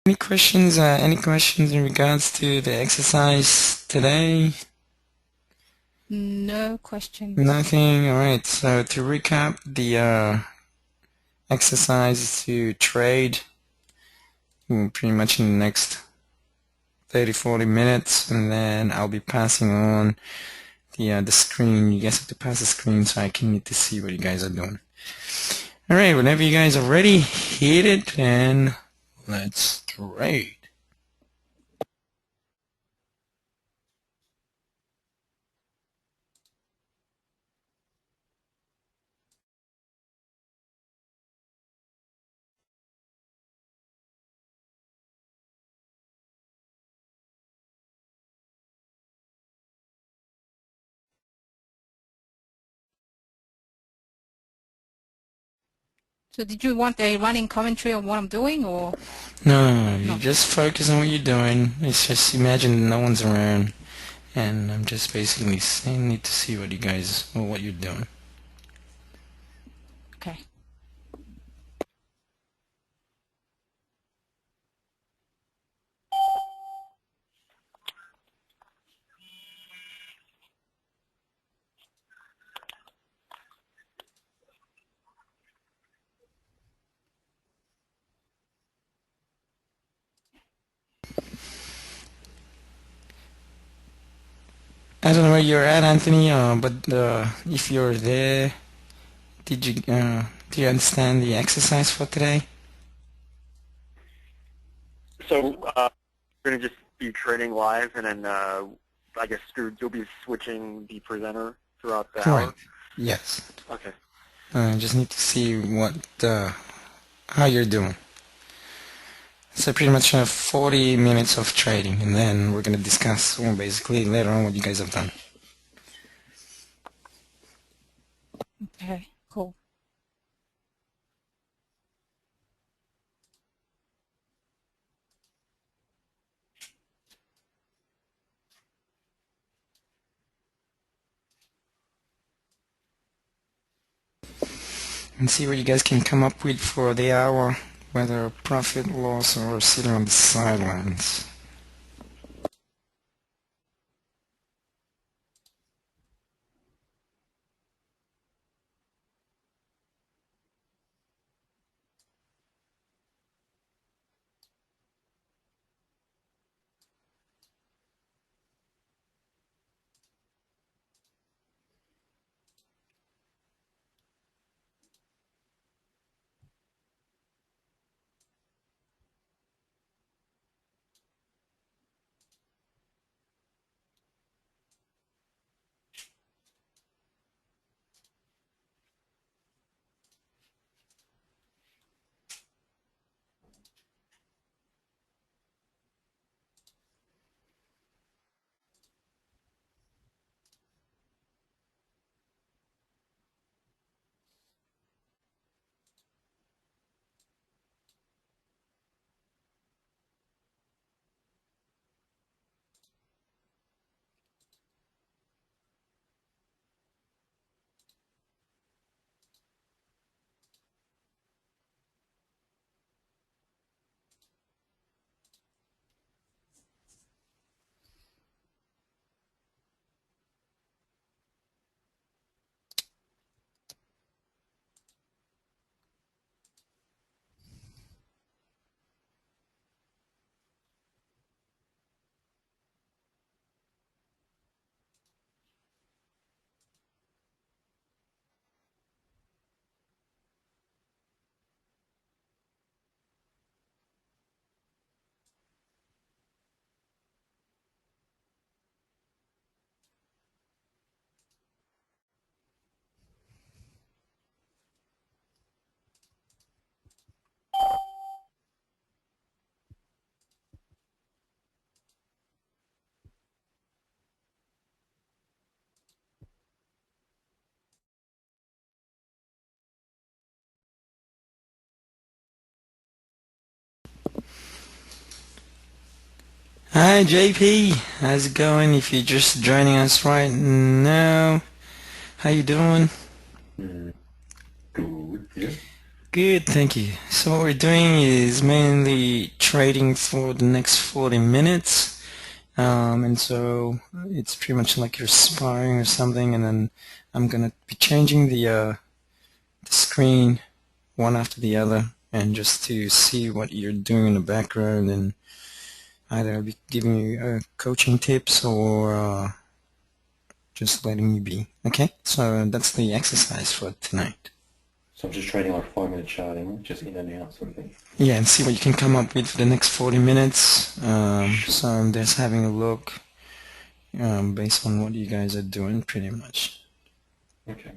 Any questions? Any questions in regards to the exercise today? No questions. Nothing. All right. So to recap, the exercise to trade pretty much in the next 30-40 minutes, and then I'll be passing on the screen. You guys have to pass the screen so I can need to see what you guys are doing. All right. Whenever you guys are ready, hit it and let's trade. So did you want a running commentary on what I'm doing, or No, you no? just focus on what you're doing. It's just imagine no one's around, and I'm just basically saying, need to see what you guys, or what you're doing. Okay. I don't know where you're at, Anthony, but if you're there, do you understand the exercise for today? So we're going to just be trading live, and then I guess you'll be switching the presenter throughout the hour? Correct. Yes. Okay. Just need to see how you're doing. So pretty much 40 minutes of trading, and then we're gonna discuss, well, basically later on what you guys have done. Okay. Cool. And see what you guys can come up with for the hour, whether profit, loss, or sitting on the sidelines. Hi JP, how's it going? If you're just joining us right now, how you doing? Good, yeah. Good, thank you. So what we're doing is mainly trading for the next 40 minutes. And so it's pretty much like you're sparring or something, and then I'm gonna be changing the screen one after the other, and just to see what you're doing in the background, and either I'll be giving you coaching tips or just letting you be. Okay, so that's the exercise for tonight. So I'm just trading like 5 minute charting, just in and out sort of thing. Yeah, and see what you can come up with for the next 40 minutes. So I'm just having a look based on what you guys are doing, pretty much. Okay, mate.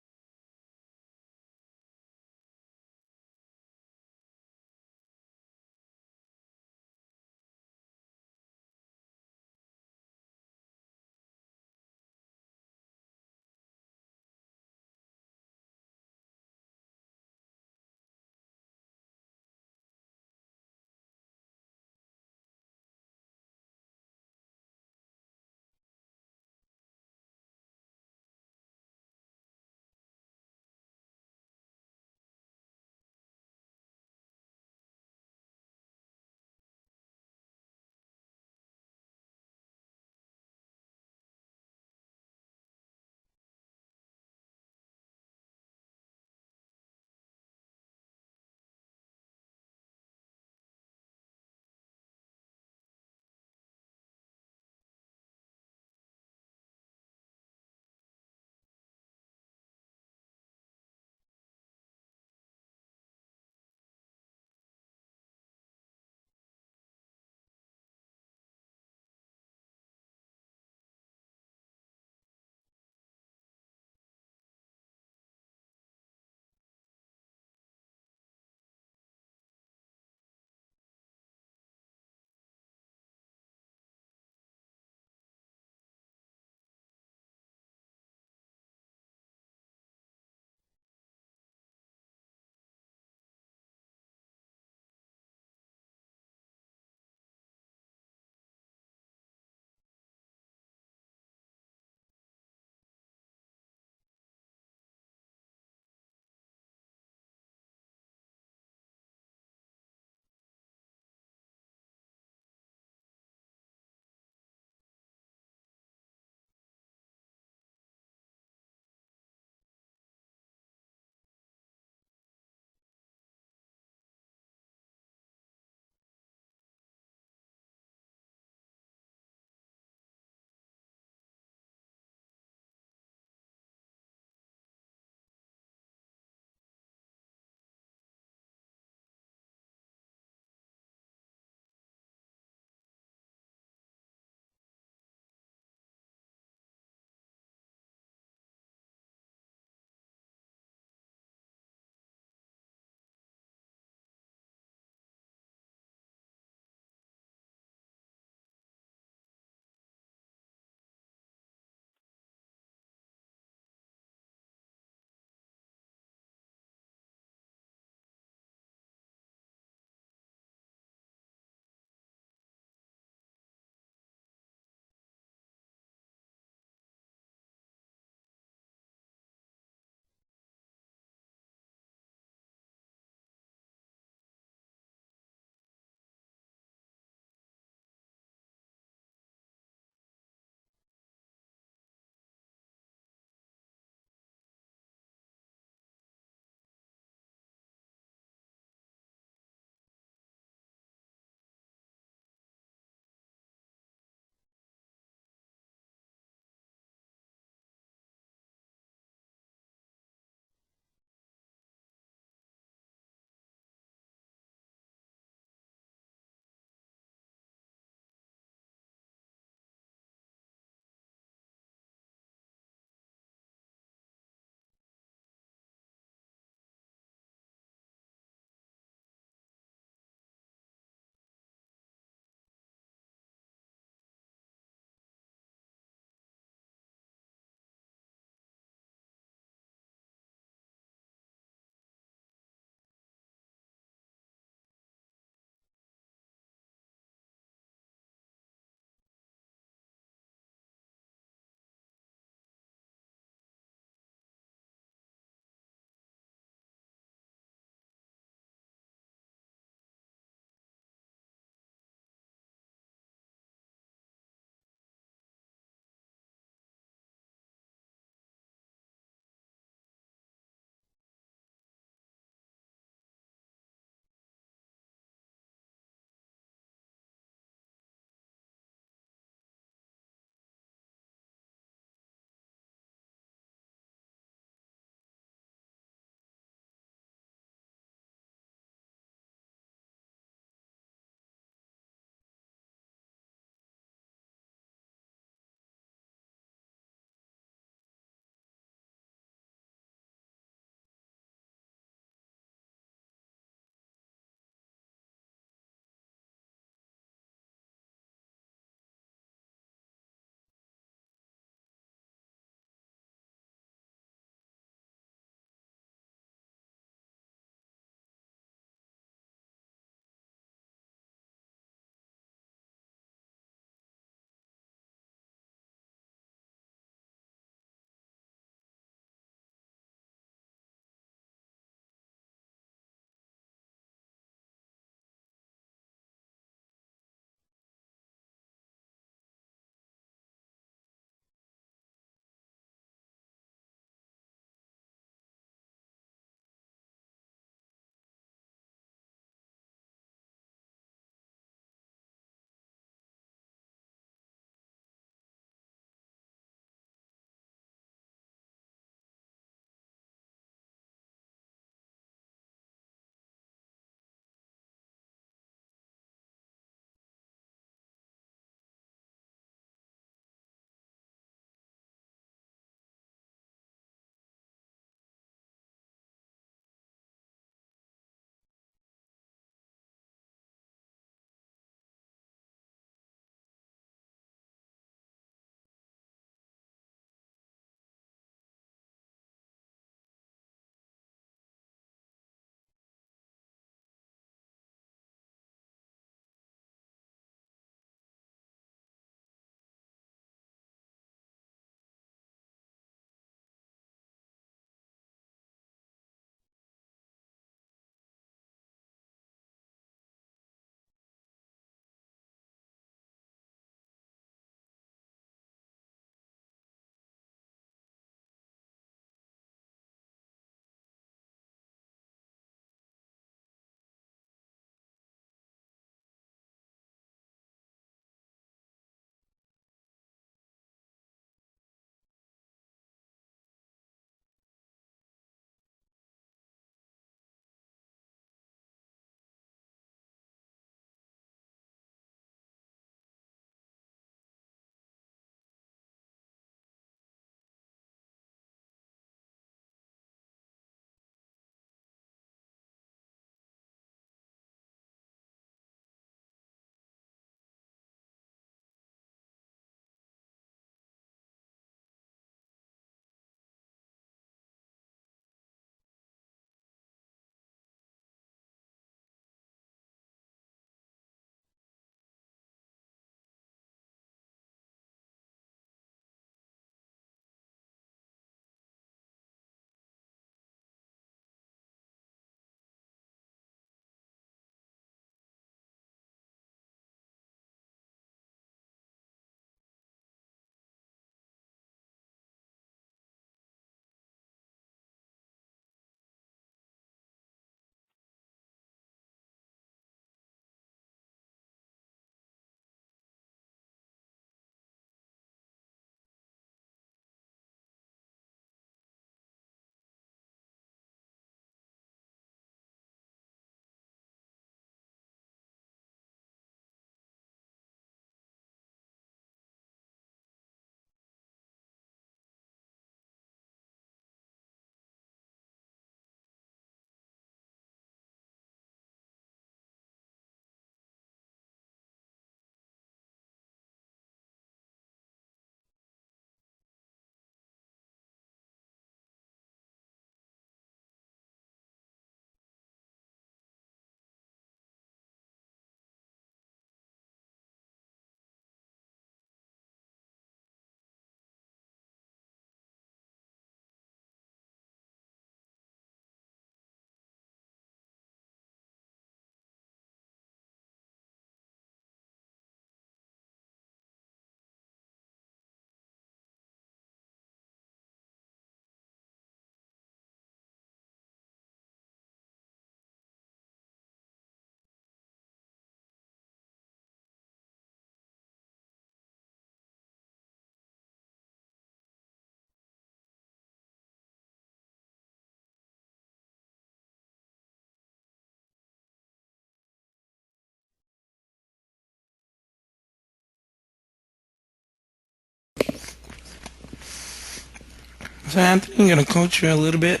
So Anthony, I'm gonna coach you a little bit.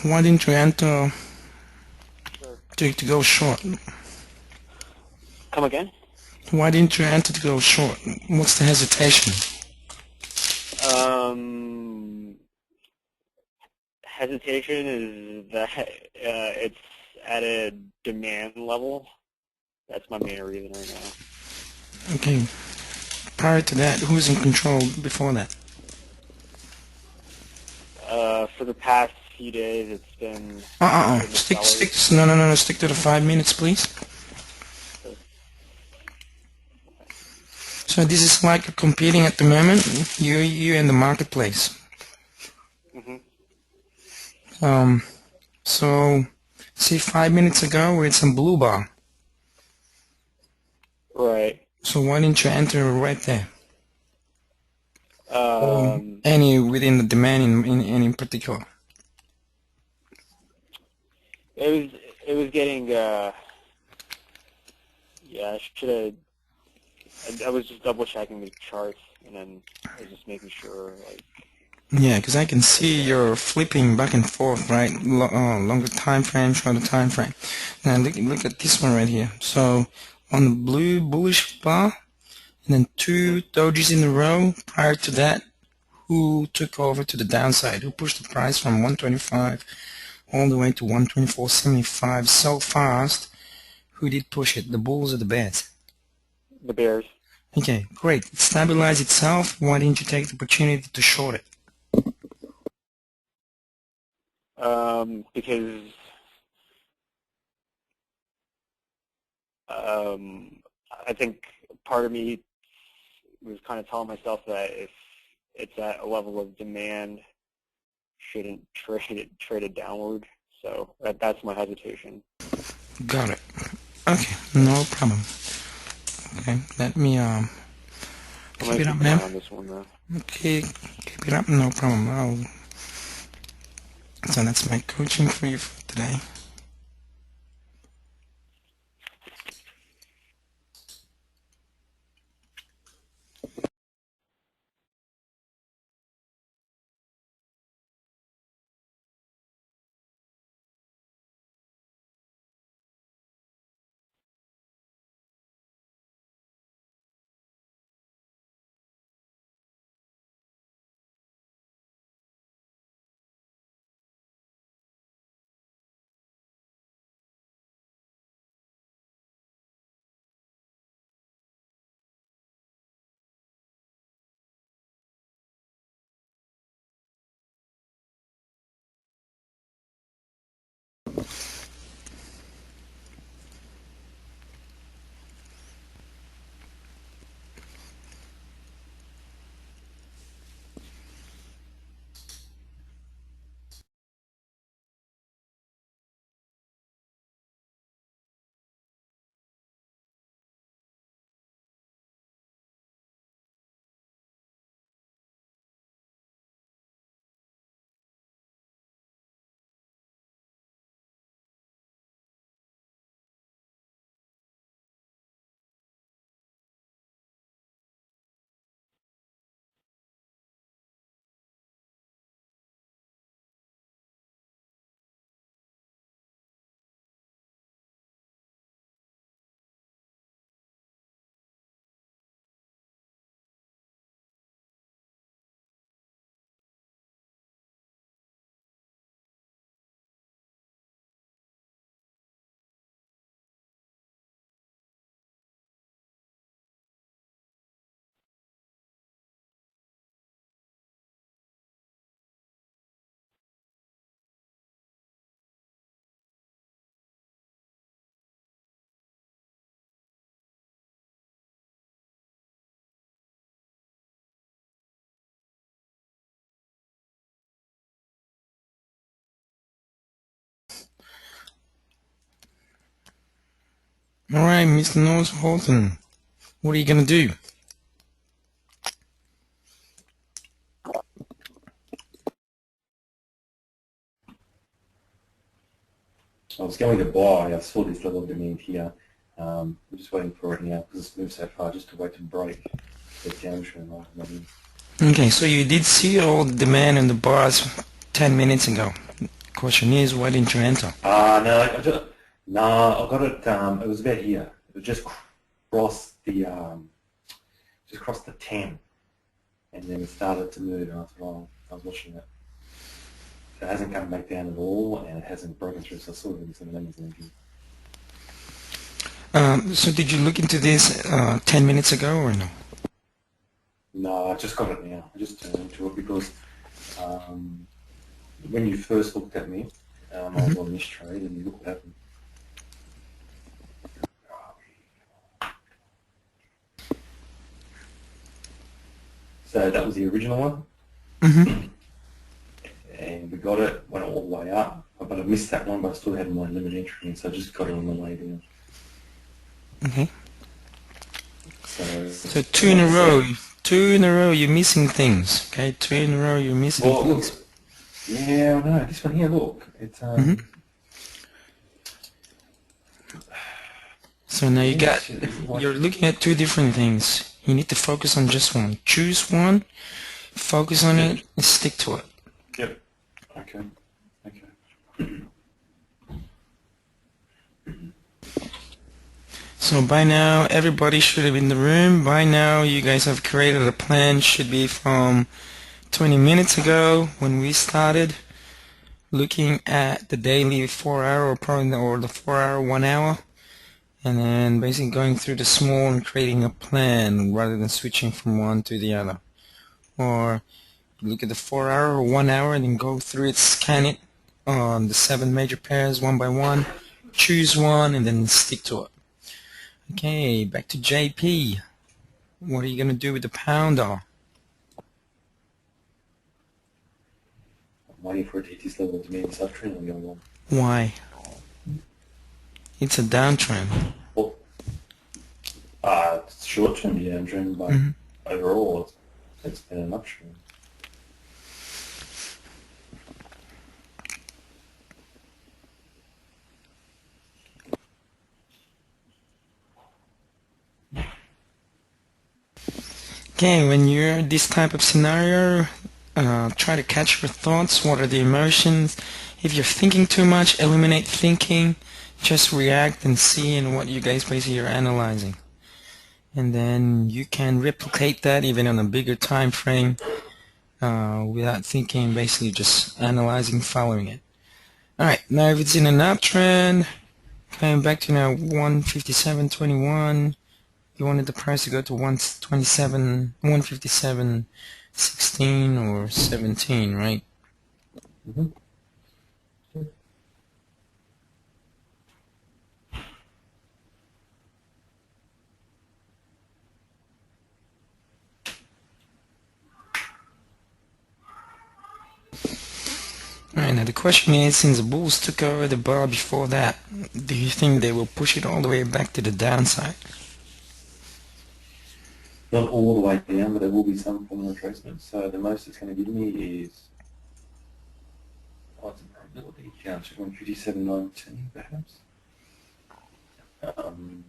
Why didn't you enter to go short? Come again? Why didn't you enter to go short? What's the hesitation? Hesitation is that it's at a demand level. That's my main reason right now. Okay. Prior to that, who's in control before that? For the past few days, it's been Stick to the 5 minutes, please. So this is like you're competing at the moment. You're in the marketplace. So say 5 minutes ago we're in some blue bar. Right. So why didn't you enter right there? Any within the demand in particular? It was getting yeah, I should have. I was just double checking the charts, and then I was just making sure, like. Yeah, because I can see you're flipping back and forth, right? Longer time frame, shorter time frame. Now look at this one right here. So on the blue bullish bar, and then 2 dojis in a row. Prior to that, who took over to the downside? Who pushed the price from 125 all the way to 124.75 so fast? Who did push it? The bulls or the bears? The bears. Okay, great. It stabilized itself. Why didn't you take the opportunity to short it? Because I think part of me was kind of telling myself that if it's at a level of demand, shouldn't trade it downward. So that's my hesitation. Got it. Okay, no problem. Okay, let me keep it up, man. On this one, though. Okay, keep it up, no problem. So that's my coaching for you for today. Alright, Mr. Nose Holton, what are you gonna do? I was going to buy. I saw this level of demand here. I'm just waiting for it now because it's moved so far just to wait to break the downtrend line. Okay, so you did see all the demand in the bars 10 minutes ago. Question is, why didn't you enter? No, I got it. It was about here. It just crossed the 10, and then it started to move. And I thought, oh, I was watching it. It hasn't come back down at all, and it hasn't broken through. So I saw it in some lemons and everything. So did you look into this 10 minutes ago or no? No, I just got it now. I just turned into it because when you first looked at me, I was on this trade, and you look what happened. So that was the original one, Mm-hmm. and we got it, went all the way up, but I missed that one, but I still had my limit entry, and so I just got it on the way down. Okay. So, So two in a row, you're missing things. Okay, two in a row, you're missing well, look, things. yeah, I know, this one here, look, it's, Mhm. So now you're looking at two different things. You need to focus on just one. Choose one, focus on it, and stick to it. Yep. Okay. Okay. So by now, everybody should have in the room. By now, you guys have created a plan. Should be from 20 minutes ago when we started looking at the daily 4 hour or the 4 hour 1 hour, and then basically going through the small and creating a plan rather than switching from one to the other. Or look at the 4 hour or 1 hour and then go through it, scan it on the 7 major pairs one by one, choose one, and then stick to it. Okay, back to JP. What are you going to do with the pounder? I'm waiting for it to hit this level to me this afternoon and go on. Why? It's a downtrend. Well, it's short-term downtrend, but Mhm. overall, it's been an uptrend. Okay, when you're in this type of scenario, try to catch your thoughts. What are the emotions? If you're thinking too much, eliminate thinking. Just react and see and what you guys basically are analyzing. And then you can replicate that even on a bigger time frame without thinking, basically just analyzing, following it. Alright, now if it's in an uptrend, coming back to now 157.21, you wanted the price to go to 127, 157.16 or 17, right? Mm-hmm. Alright, now the question is, since the bulls took over the bar before that, do you think they will push it all the way back to the downside? Not all the way down, but there will be some form of retracement. So the most it's going to give me is, what's the probability? Down to 157.19 perhaps. Um,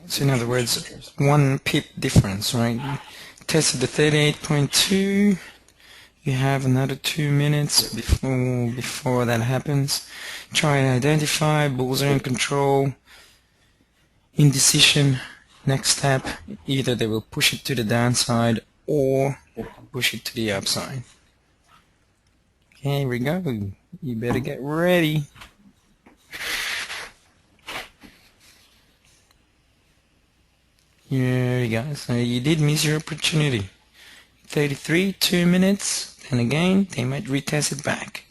So in other words, 1 pip difference, right? Tested the 38.2. You have another 2 minutes before that happens. Try and identify. Bulls are in control. Indecision. Next step, either they will push it to the downside or push it to the upside. Okay, here we go. You better get ready. Here you go. So you did miss your opportunity. 33, 2 minutes. And again, they might retest it back.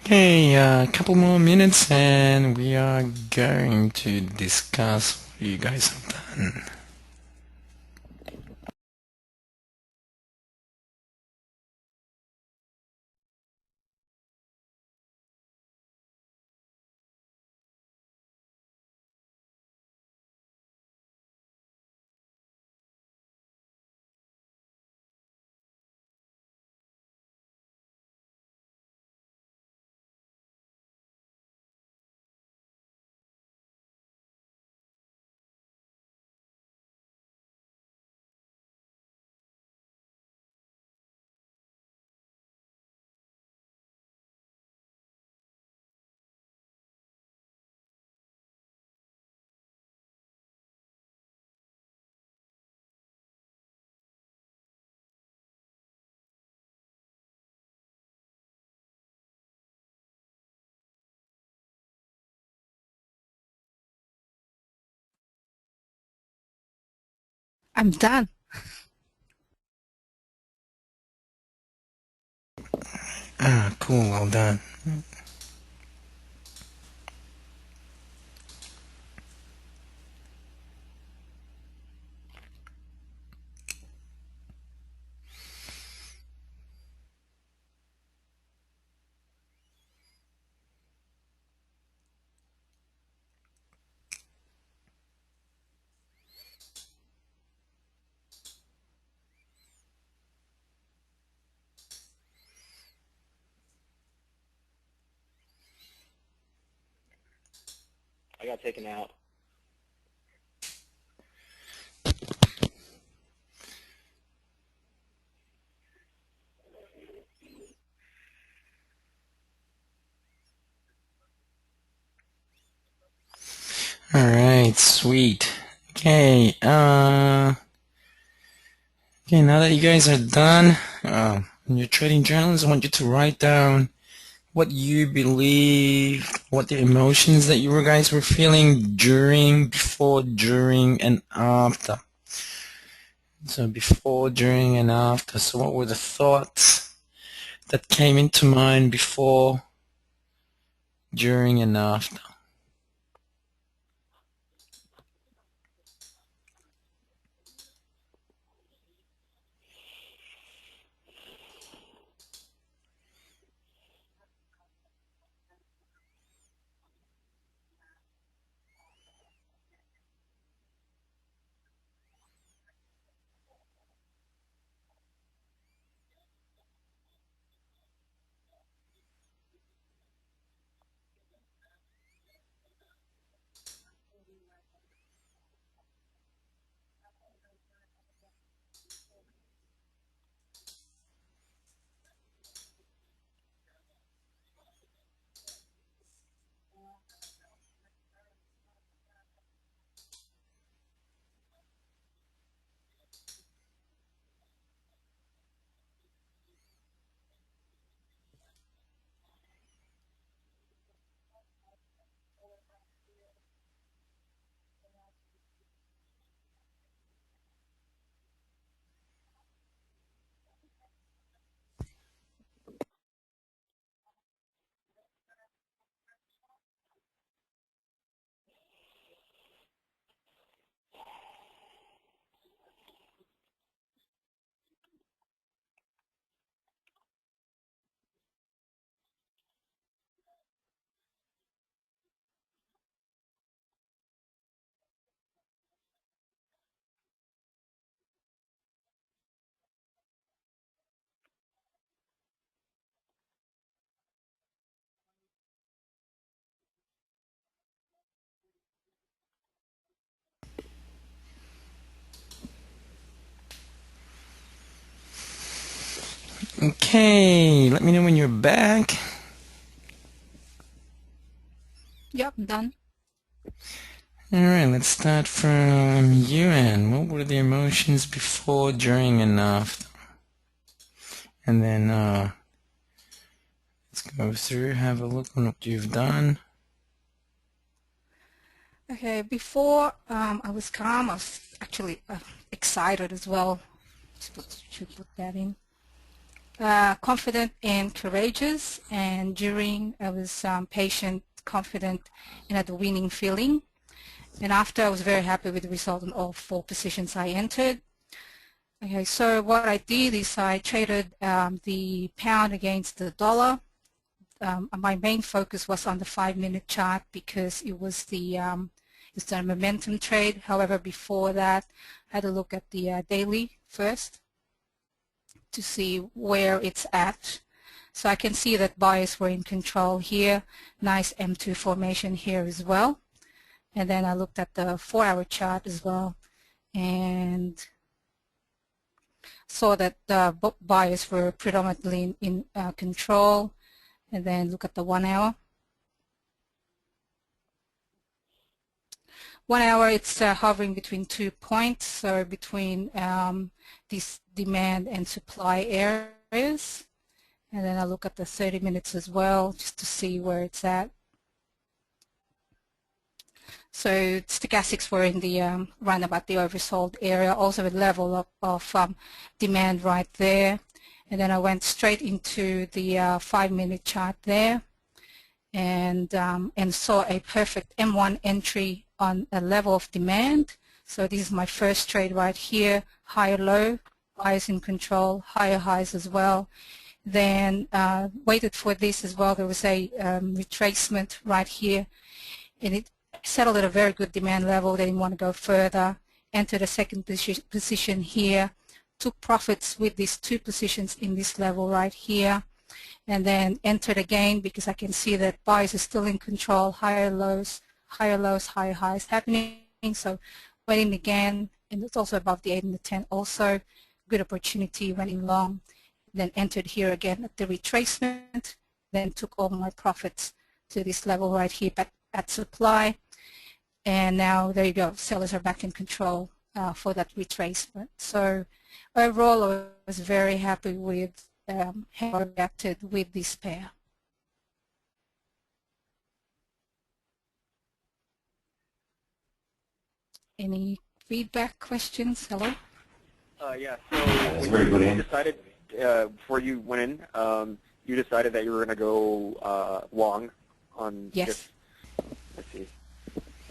Okay, a couple more minutes and we are going to discuss what you guys have done. I'm done. Ah, cool, well done. I got taken out. Alright, sweet. Okay, okay, now that you guys are done, in your trading journals, I want you to write down what you believe, what the emotions that you guys were feeling during, before, during, and after. So before, during, and after. So what were the thoughts that came into mind before, during, and after? Okay, let me know when you're back. Yep, done. Alright, let's start from Yuan. What were the emotions before, during, and after? And then let's go through, have a look on what you've done. Okay, before I was calm. I was actually excited as well. Should put that in. confident and courageous, and during I was patient, confident, and had the winning feeling. And after, I was very happy with the result in all 4 positions I entered. Okay, so what I did is I traded the pound against the dollar. My main focus was on the 5-minute chart because it was it's a momentum trade. However, before that, I had to look at the daily first to see where it's at. So I can see that buyers were in control here. Nice M2 formation here as well. And then I looked at the 4-hour chart as well and saw that the buyers were predominantly in control. And then look at the 1 hour. 1 hour, it's hovering between 2 points, so between these demand and supply areas. And then I look at the 30 minutes as well, just to see where it's at. So stochastics were in the round about the oversold area, also a level of demand right there. And then I went straight into the 5-minute chart there and saw a perfect M1 entry on a level of demand. So this is my first trade right here, higher low, buyers in control, higher highs as well. Then waited for this as well. There was a retracement right here, and it settled at a very good demand level. They didn't want to go further. Entered a second position here, took profits with these 2 positions in this level right here, and then entered again because I can see that buyers are still in control, higher lows, higher highs happening. So went in again, and it's also above the 8 and the 10 also. Good opportunity, went in long, then entered here again at the retracement, then took all my profits to this level right here back at supply. And now there you go, sellers are back in control for that retracement. So overall, I was very happy with how I reacted with this pair. Any feedback, questions? Hello? Yeah, so That's when very good, you Ann. decided, before you went in, you decided that you were going to go long on Yes. this, let's see.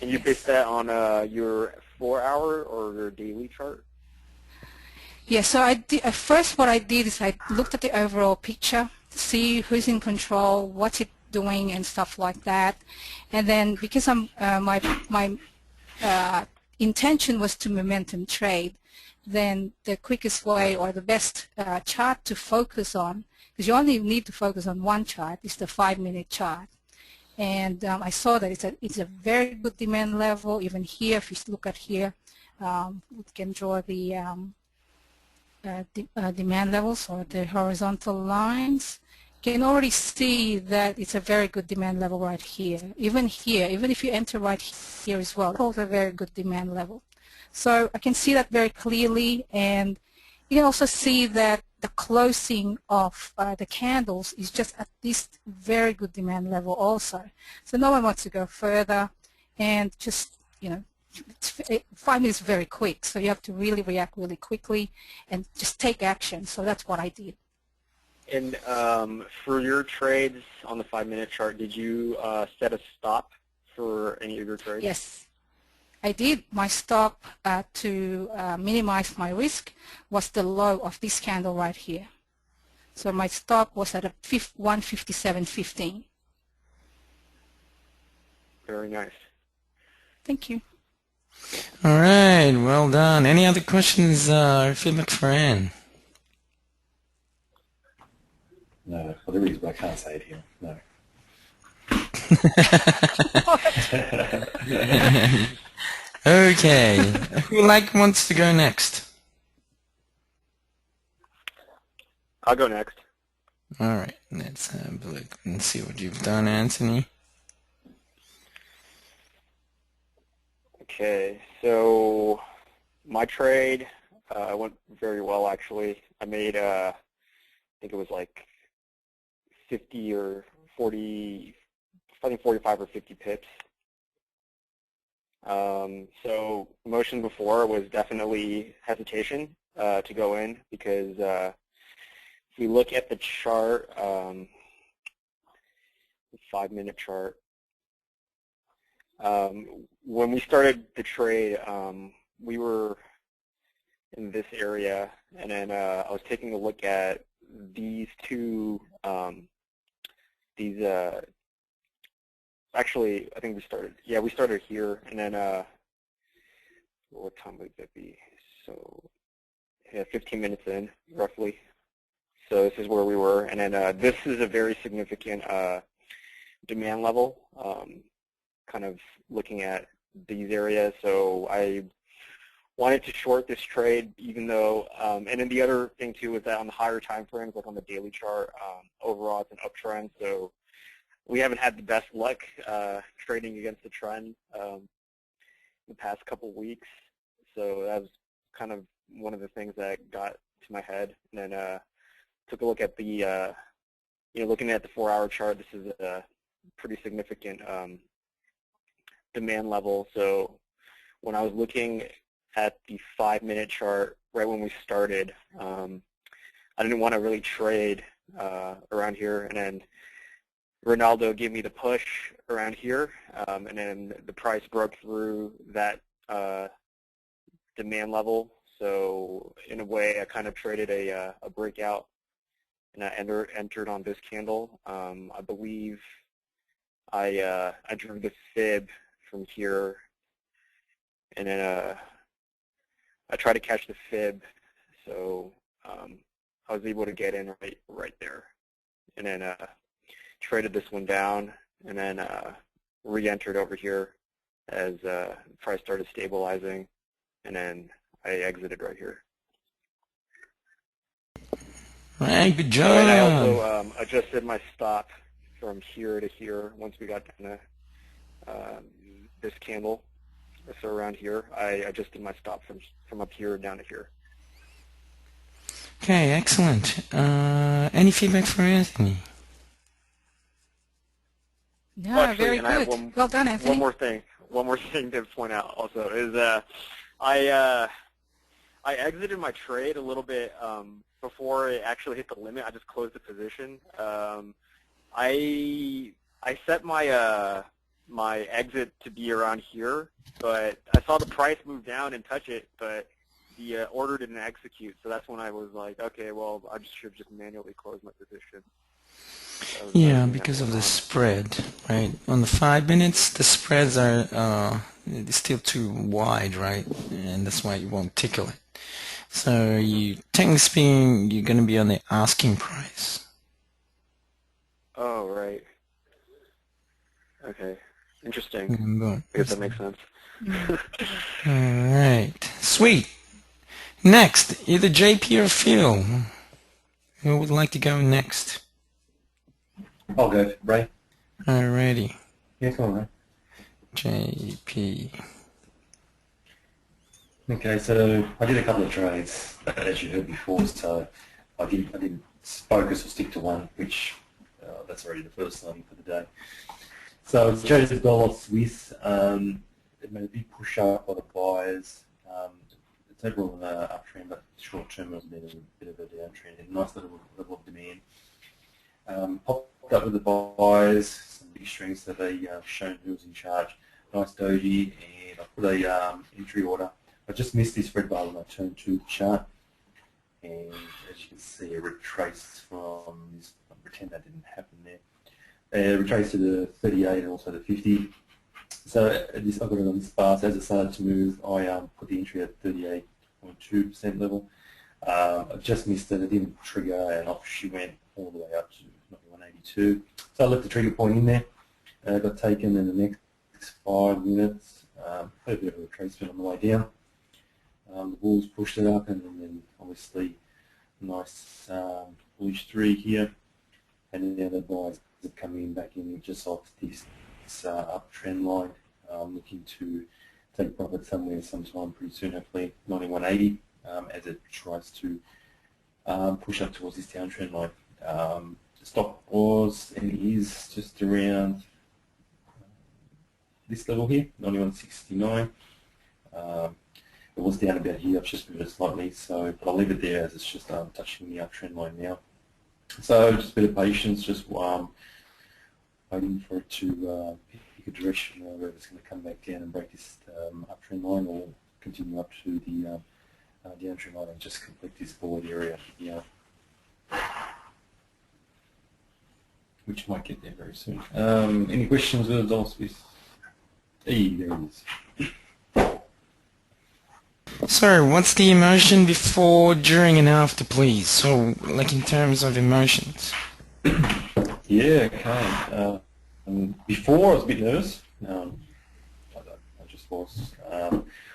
And you based that on your 4-hour or your daily chart? Yeah, so I did, at first what I did is I looked at the overall picture, see who's in control, what's it doing and stuff like that. And then because my intention was to momentum trade, then the quickest way or the best chart to focus on, because you only need to focus on one chart, is the 5-minute chart. And I saw that it's a very good demand level. Even here, if you look at here, we can draw the demand levels or the horizontal lines. You can already see that it's a very good demand level right here. Even here, even if you enter right here as well, it's also a very good demand level. So I can see that very clearly, and you can also see that the closing of the candles is just at this very good demand level also. So no one wants to go further, and just, you know, 5 minutes is very quick, so you have to really react really quickly and just take action. So that's what I did. And for your trades on the 5-minute chart, did you set a stop for any of your trades? Yes, I did. My stop to minimize my risk was the low of this candle right here. So my stop was at a 157.15. Very nice. Thank you. All right, well done. Any other questions or feedback for Ann? No, well, there is, but I can't say it here. No. Okay, who wants to go next? I'll go next. All right, let's have a look and see what you've done, Anthony. Okay, so my trade went very well, actually. I made, I think it was like 50 or 40, I think 45 or 50 pips. So motion before was definitely hesitation to go in because if we look at the chart, the 5-minute chart, when we started the trade, we were in this area, and then I was taking a look at these two, actually, I think we started here, and then, what time would that be? So, yeah, 15 minutes in, roughly. So this is where we were, and then this is a very significant demand level, kind of looking at these areas. So I wanted to short this trade, even though, and then the other thing too is that on the higher time frames, like on the daily chart, overall it's an uptrend. So we haven't had the best luck trading against the trend the past couple weeks. So that was kind of one of the things that got to my head. And then took a look at the, looking at the 4-hour chart. This is a pretty significant demand level. So when I was looking at the 5-minute chart right when we started, I didn't want to really trade around here, and then Ronaldo gave me the push around here, and then the price broke through that demand level. So in a way, I kind of traded a breakout, and I entered on this candle. I believe I drew the fib from here, and then I tried to catch the fib, so I was able to get in right there, and then traded this one down, and then re-entered over here as price started stabilizing, and then I exited right here. All right, good job. And I also adjusted my stop from here to here once we got down to this candle. So around here, I adjusted my stop from up here down to here. Okay, excellent. Any feedback for Anthony? No, Actually, very and I have good. Well done, Anthony. One more thing to point out also is I exited my trade a little bit before it actually hit the limit. I just closed the position. I set my my exit to be around here, but I saw the price move down and touch it, but the order didn't execute. So that's when I was like, okay, well, I should just manually close my position. Yeah, because of the spread, right? On the 5 minutes, the spreads are still too wide, right? And that's why you won't tickle it. So you, technically speaking, you're going to be on the asking price. Oh, right. Okay. Interesting. Boom. I guess that makes sense. All right. Sweet. Next, either JP or Phil. Who would like to go next? I'll go, Ray. Alrighty. Yeah, come on, Ray. JP. Okay, so I did a couple of trades, as you heard before, so I didn't focus or stick to one, which that's already the first signing for the day. So it's traded dollar Swiss. It made a big push up by the buyers. It's overall an uptrend, but short term was a bit of a downtrend. And nice little level of demand. Popped up with the buyers, some big strengths that they shown who was in charge. Nice doji, and I put a entry order. I just missed this red bar when I turned to the chart, and as you can see, it retraced from this. I pretend that didn't happen there. It retraced to the 38 and also the 50. So I got it on this bar. So as it started to move, I put the entry at 38.2% level. I just missed it. It didn't trigger, and off she went all the way up to 182. So I left the trigger point in there. Got taken in the next 5 minutes. Had a bit of a retracement on the way down. The bulls pushed it up, and then obviously nice bullish 3 here, and then the buyers have come in back in just off this uptrend line, looking to take profit somewhere sometime pretty soon, hopefully 91.80, as it tries to push up towards this downtrend line. The stop was and is just around this level here, 91.69. It was down about here. I've just moved it slightly, so but I'll leave it there as it's just touching the uptrend line now. So just a bit of patience, just waiting for it to pick a direction whether it's going to come back down and break this uptrend line or continue up to the downtrend line and just complete this board area here, which might get there very soon. Any questions with Adolphus? There it is. Sorry, what's the emotion before, during, and after, please? So, like in terms of emotions. Yeah, okay. Before I was a bit nervous. I just was.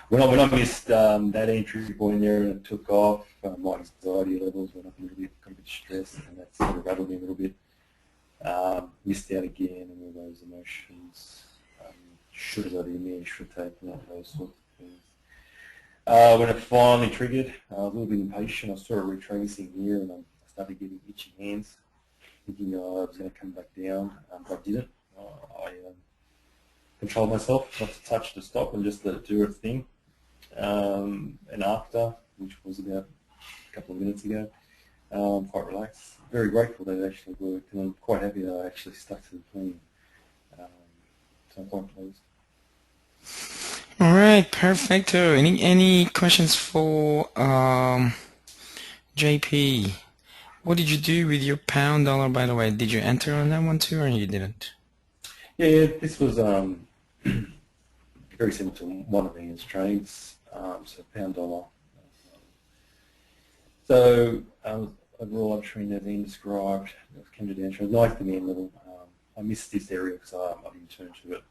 When I missed that entry point there and it took off, my anxiety levels went up a little bit, got a bit stressed, and that sort of rattled me a little bit. Missed out again, and all those emotions. Should have got in there, should have taken out those sorts of things. When it finally triggered, I was a little bit impatient. I started retracing here, and I started getting itchy hands, thinking I was going to come back down, but I didn't. I controlled myself not to touch the stop and just let it do its thing. And after, which was about a couple of minutes ago, I'm quite relaxed. Very grateful that it actually worked, and I'm quite happy that I actually stuck to the plan. So I'm quite pleased. All right, perfecto. Any questions for JP? What did you do with your pound dollar, by the way? Did you enter on that one too, or you didn't? Yeah, this was very similar to one of Ian's trades, so pound dollar. So overall uptrend as Ian described, it came to downtrend, nice demand level. I missed this area because I didn't turn to it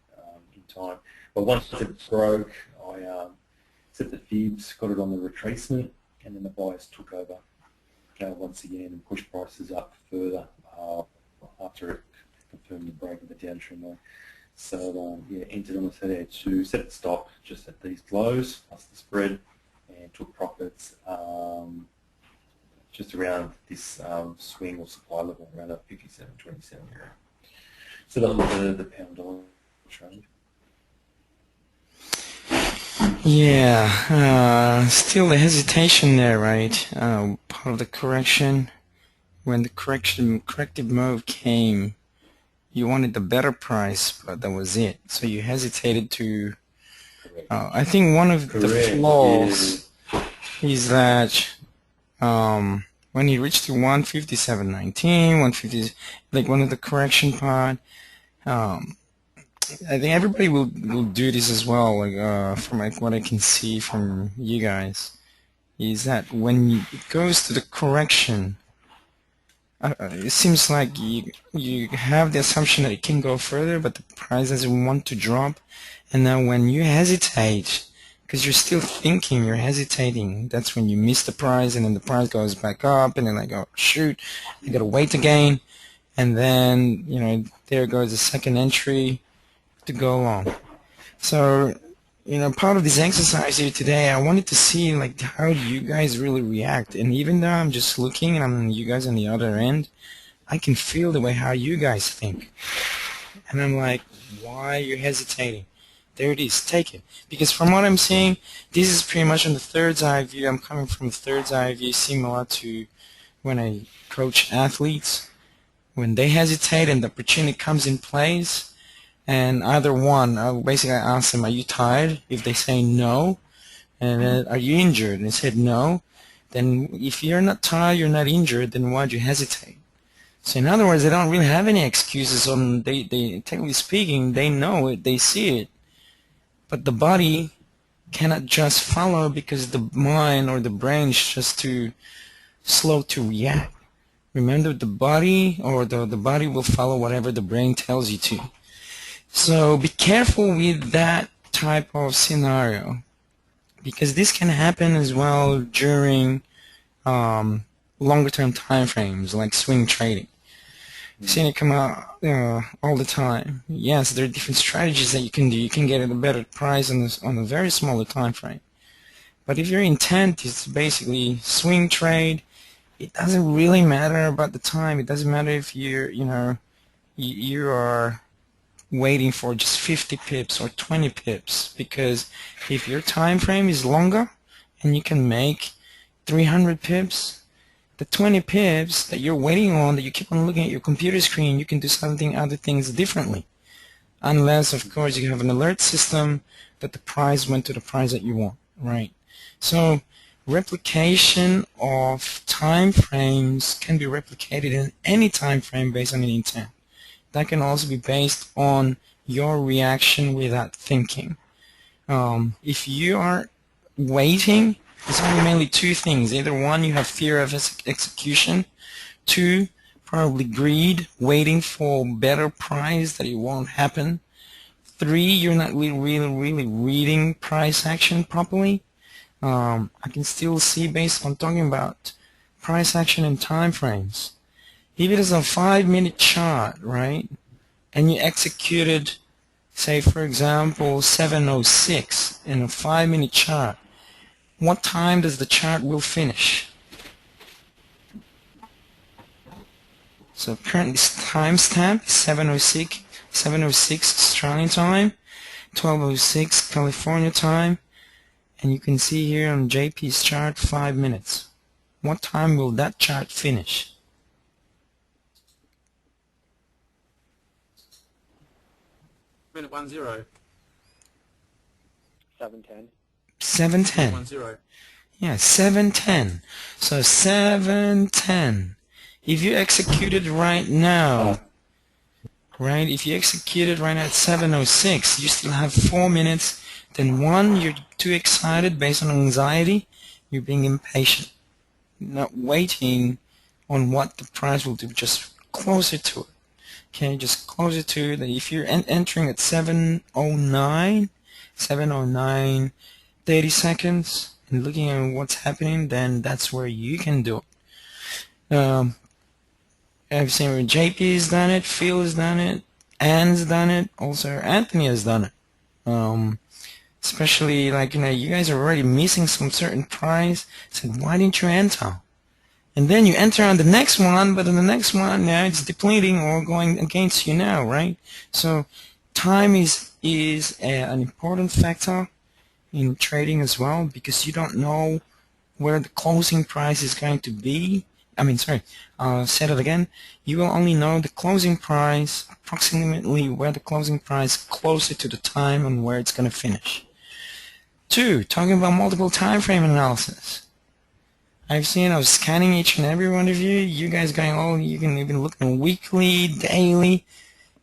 in time. But once it broke, I set the fibs, got it on the retracement, and then the buyers took over once again and pushed prices up further after it confirmed the break of the downtrend line. So yeah, entered on the 38.2, set the stop just at these lows plus the spread, and took profits just around this swing or supply level around a 57.27 area. So that was the pound dollar trade. Yeah, still the hesitation there, right? Part of the correction. When the corrective move came, you wanted the better price, but that was it. So you hesitated to. I think one of the flaws is that when you reach to 157.19, 150, like one of the correction part. I think everybody will do this as well. Like from like what I can see from you guys, is that when it goes to the correction, it seems like you have the assumption that it can go further, but the price doesn't want to drop. And then when you hesitate, because you're still thinking, you're hesitating, that's when you miss the price, and then the price goes back up, and then like, oh shoot, I gotta wait again, and then there goes the second entry to go along. So part of this exercise here today, I wanted to see like how you guys really react. And even though I'm just looking and I'm you guys on the other end, I can feel the way how you guys think. And I'm like, why are you hesitating? There it is, take it. Because from what I'm seeing, this is pretty much on the third's eye view. I'm coming from the third's eye view, similar to when I coach athletes. When they hesitate and the opportunity comes in place, and either one, basically I ask them, are you tired? If they say no, and then, are you injured? And they said no, then if you're not tired, you're not injured, then why'd you hesitate? So in other words, they don't really have any excuses on, they technically speaking, they know it, they see it. But the body cannot just follow because the mind or the brain is just too slow to react. Remember, the body or the body will follow whatever the brain tells you to. So be careful with that type of scenario, because this can happen as well during longer term time frames like swing trading. You've seen it come out all the time. Yes, there are different strategies that you can do. You can get at a better price on a very smaller time frame. But if your intent is to basically swing trade, it doesn't really matter about the time. It doesn't matter if you are waiting for just 50 pips or 20 pips, because if your time frame is longer and you can make 300 pips, the 20 pips that you're waiting on, that you keep on looking at your computer screen, you can do other things differently. Unless, of course, you have an alert system that the price went to the price that you want, right? So replication of time frames can be replicated in any time frame based on an intent. That can also be based on your reaction without thinking. If you are waiting, it's only mainly two things. Either one, you have fear of execution. Two, probably greed, waiting for better price that it won't happen. Three, you're not really reading price action properly. I can still see, based on talking about price action and time frames. If it is a 5-minute chart, right, and you executed, say for example, 7:06 in a 5-minute chart, what time does the chart will finish? So currently timestamp is 7:06 Australian time, 12:06 California time, and you can see here on JP's chart 5 minutes. What time will that chart finish? Minute 10. 7:10. 7:10. 10. Yeah, 7:10. So 7:10. If you executed right now, right? If you executed right now at 7:06, you still have 4 minutes. Then one, you're too excited based on anxiety. You're being impatient, not waiting on what the price will do. Just closer to it. Okay, just closer to it. That if you're entering at 7:09, 30 seconds, and looking at what's happening, then that's where you can do it. I've seen where JP has done it, Phil has done it, Anne's done it, also Anthony has done it. Especially like, you guys are already missing some certain price. Said, why didn't you enter? And then you enter on the next one, but in the next one now it's depleting or going against you now, right? So time is an important factor in trading as well, because you don't know where the closing price is going to be. Say that again. You will only know the closing price, approximately where the closing price closer to the time and where it's going to finish. Two, talking about multiple time frame analysis. I was scanning each and every one of you. You guys going, you can even look at weekly, daily.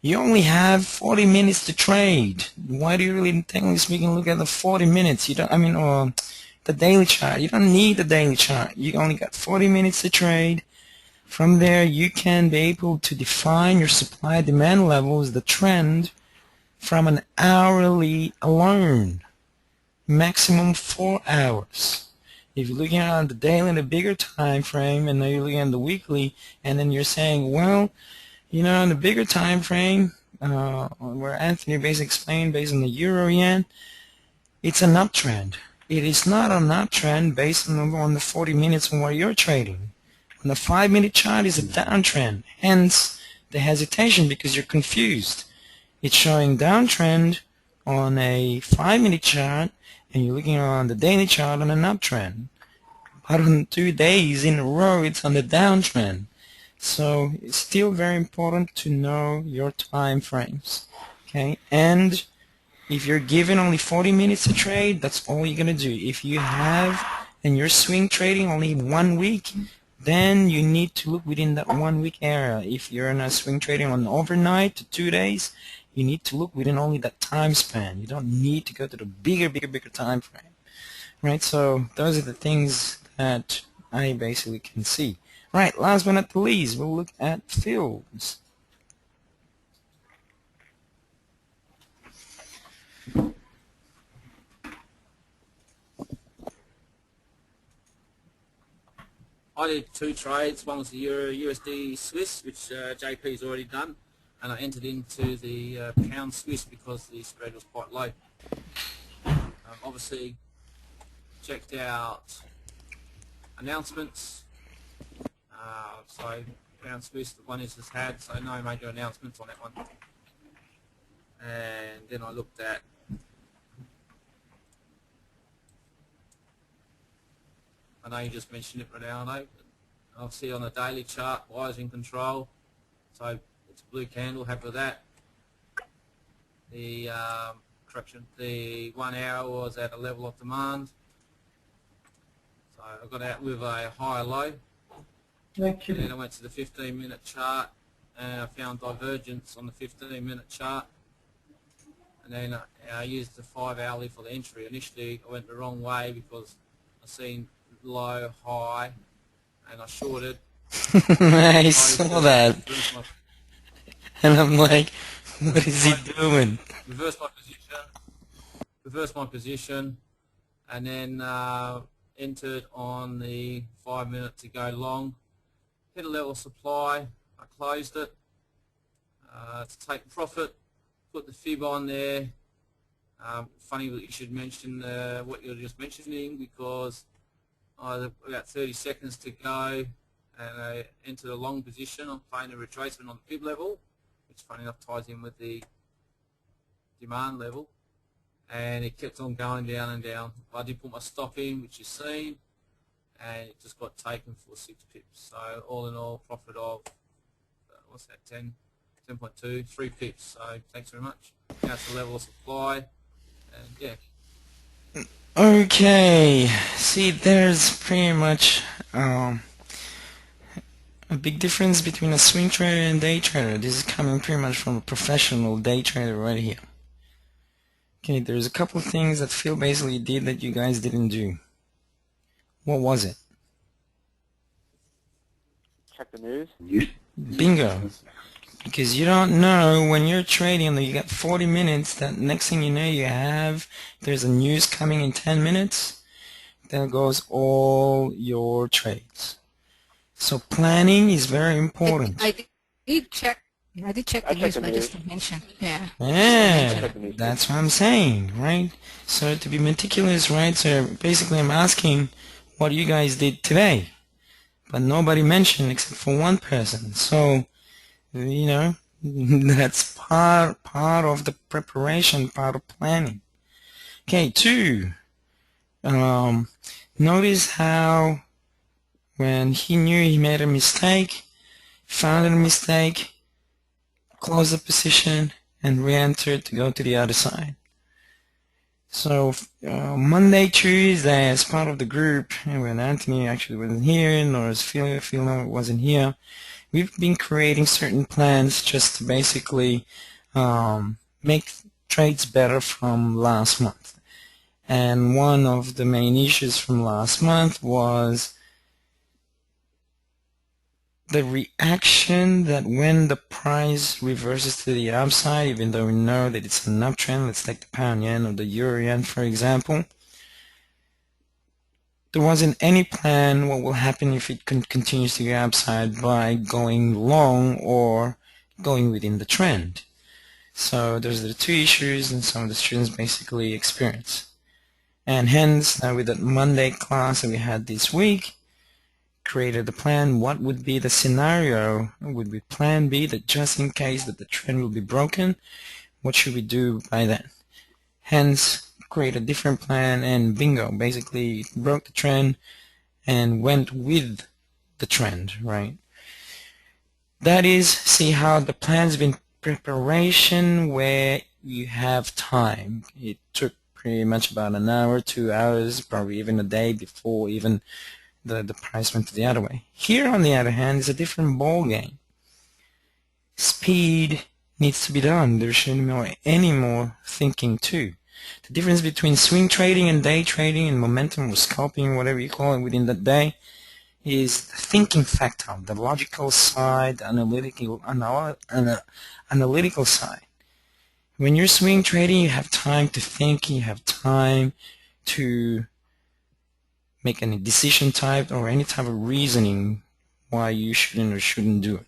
You only have 40 minutes to trade. Why do you really, technically speaking, look at the 40 minutes? The daily chart. You don't need the daily chart. You only got 40 minutes to trade. From there, you can be able to define your supply-demand levels, the trend, from an hourly alone. Maximum 4 hours. If you're looking at the daily and the bigger time frame, and then you're looking at the weekly, and then you're saying, well, in the bigger time frame, where Anthony basically explained based on the euro-yen, it's an uptrend. It is not an uptrend based on the 40 minutes on where you're trading. On the 5-minute chart is a downtrend, hence the hesitation, because you're confused. It's showing downtrend on a 5-minute chart, and you're looking on the daily chart on an uptrend. But on 2 days in a row, it's on the downtrend. So it's still very important to know your time frames. Okay, and if you're given only 40 minutes to trade, that's all you're going to do. If you have, and you're swing trading only 1 week, then you need to look within that 1 week area. If you're in a swing trading on overnight to 2 days, you need to look within only that time span. You don't need to go to the bigger time frame. Right, so those are the things that I basically can see. Right, last but not the least, we'll look at fields. I did 2 trades. One was the Euro USD Swiss, which JP's already done, and I entered into the pound Swiss because the spread was quite low. Obviously, checked out announcements. So pound Swiss, the one is just had, so no major announcements on that one. And then I looked at I know you just mentioned it, Ronaldo. I'll see on the daily chart, wires in control. So it's a blue candle, happy with that. The correction, the 1 hour was at a level of demand. So I got out with a higher low. And then I went to the 15-minute chart and I found divergence on the 15-minute chart. And then I used the 5 hourly for the entry. Initially I went the wrong way because I seen low, high, and I shorted. I saw that, and I'm like, what is he doing? Reverse my position, and then entered on the 5 minute to go long. Hit a level of supply. I closed it to take profit. Put the fib on there. Funny that you should mention what you're just mentioning, because I had about 30 seconds to go and I entered a long position. I'm playing a retracement on the fib level, which funny enough ties in with the demand level, and it kept on going down and down. I did put my stop in, which you've seen, and it just got taken for 6 pips. So all in all, profit of what's that, 10.2, 3 pips. So thanks very much. Now it's the level of supply, and yeah. Okay, see, there's pretty much a big difference between a swing trader and day trader. This is coming pretty much from a professional day trader right here. Okay, there's a couple of things that Phil basically did that you guys didn't do. What was it? Check the news. Bingo. Because you don't know when you're trading, you got 40 minutes, that next thing you know there's a news coming in 10 minutes, there goes all your trades. So planning is very important. I did check the news, but just to mention. Yeah. Yeah, that's what I'm saying, right? So to be meticulous, right? So basically I'm asking what you guys did today, but nobody mentioned except for one person. So, you know, that's part of the preparation, part of planning. Okay, 2. Notice how when he knew he made a mistake, found a mistake, closed the position, and re-entered to go to the other side. So Monday, Tuesday, as part of the group, and when Anthony actually wasn't here, nor as Phil wasn't here, we've been creating certain plans just to basically make trades better from last month. And one of the main issues from last month was the reaction that when the price reverses to the upside, even though we know that it's an uptrend, let's take the pound yen or the euro yen for example, there wasn't any plan what will happen if it continues to go upside by going long or going within the trend. So those are the 2 issues and some of the students basically experience. And hence, now with that Monday class that we had this week, created a plan. What would be the scenario? Would be plan B, that just in case that the trend will be broken, what should we do by then? Hence, create a different plan, and bingo, basically broke the trend and went with the trend, right? That is, see how the plan's been preparation where you have time. It took pretty much about an hour, 2 hours, probably even a day before even the price went the other way. Here, on the other hand, is a different ball game. Speed needs to be done. There shouldn't be any more thinking too. The difference between swing trading and day trading and momentum or scalping, whatever you call it within that day, is the thinking factor, the logical side, the analytical side. When you're swing trading, you have time to think, you have time to make any decision type or any type of reasoning why you shouldn't or shouldn't do it.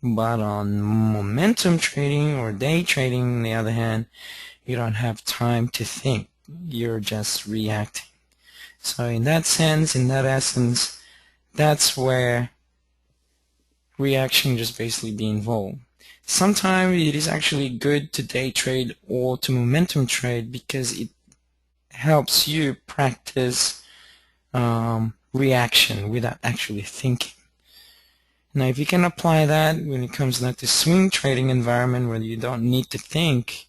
But on momentum trading or day trading, on the other hand, you don't have time to think. You're just reacting. So in that sense, in that essence, that's where reaction just basically be involved. Sometimes it is actually good to day trade or to momentum trade because it helps you practice reaction without actually thinking. Now, if you can apply that when it comes now to swing trading environment where you don't need to think,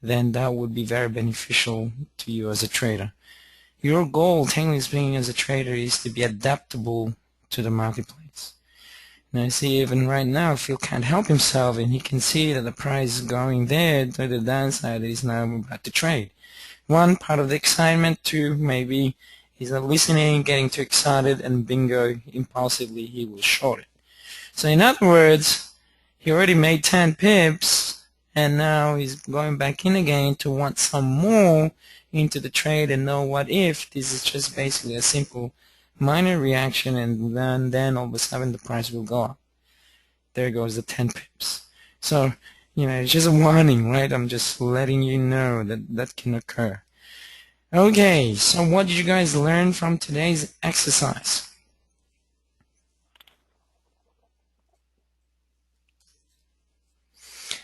then that would be very beneficial to you as a trader. Your goal, technically speaking, as a trader is to be adaptable to the marketplace. Now, you see, even right now, Phil can't help himself, and he can see that the price is going there to the downside that he's now about to trade. One, part of the excitement. Two, maybe he's not listening, getting too excited, and bingo, impulsively he will short it. So in other words, he already made 10 pips, and now he's going back in again to want some more into the trade and know what if. This is just basically a simple minor reaction, and then all of a sudden the price will go up. There goes the 10 pips. So, it's just a warning, right? I'm just letting you know that that can occur. Okay, so what did you guys learn from today's exercise?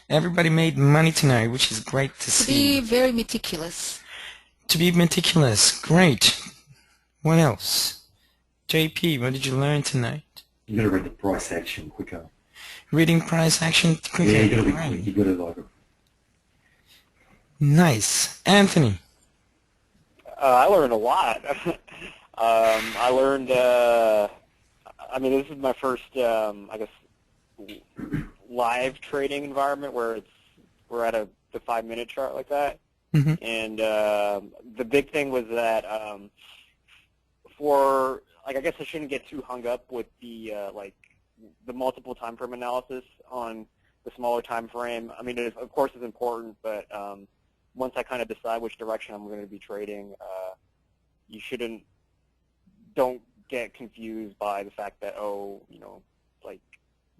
Everybody made money tonight, which is great to see. To be very meticulous. To be meticulous, great. What else? JP, what did you learn tonight? You got to read the price action quicker. Reading price action quicker. Yeah, you got to be quick. You got to like. Nice. Anthony. I learned a lot. I learned. This is my first, I guess, live trading environment where we're at the 5-minute chart like that. Mm-hmm. And the big thing was that I guess I shouldn't get too hung up with the multiple time frame analysis on the smaller time frame. It, of course, is important, but once I kind of decide which direction I'm going to be trading, don't get confused by the fact that,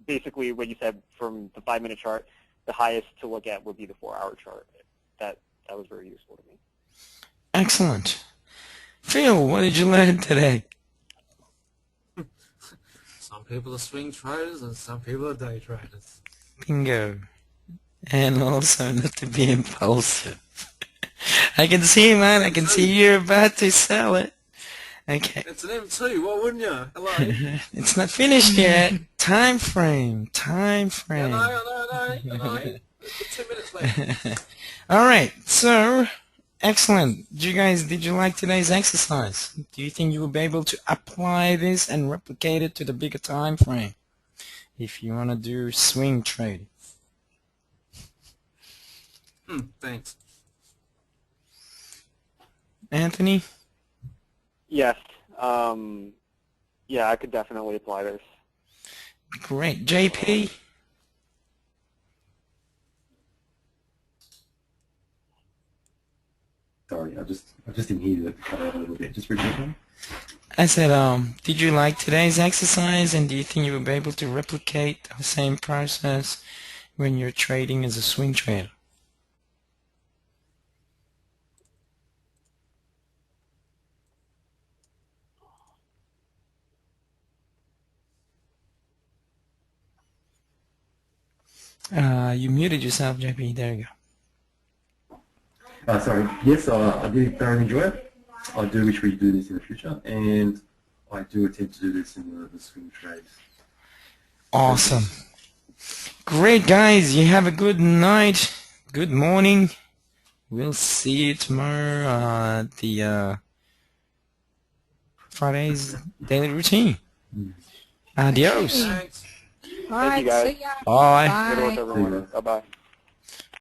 basically what you said from the 5-minute chart, the highest to look at would be the 4-hour chart. That was very useful to me. Excellent. Phil, what did you learn today? Some people are swing traders and some people are day traders. Bingo. And also not to be impulsive. I can see, man. I can see you're about to sell it. Okay. It's an M2, why wouldn't you? Hello? It's not finished yet. Time frame. I know. 2 minutes left. All right. So, excellent. Did you like today's exercise? Do you think you will be able to apply this and replicate it to the bigger time frame if you want to do swing trading? Thanks. Anthony? Yes. I could definitely apply this. Great. JP? Sorry, I just didn't hear you cut out a little bit. Just repeat that. I said, did you like today's exercise, and do you think you will be able to replicate the same process when you're trading as a swing trader? You muted yourself, JP. There you go. Sorry. Yes, I did thoroughly enjoy it. I do wish we do this in the future, and I do attempt to do this in the swing trades. Awesome. Great, guys. You have a good night. Good morning. We'll see you tomorrow at the Friday's daily routine. Adios. Thanks. All right, you, guys. see ya. Bye. Bye. Good work, everyone. Bye-bye.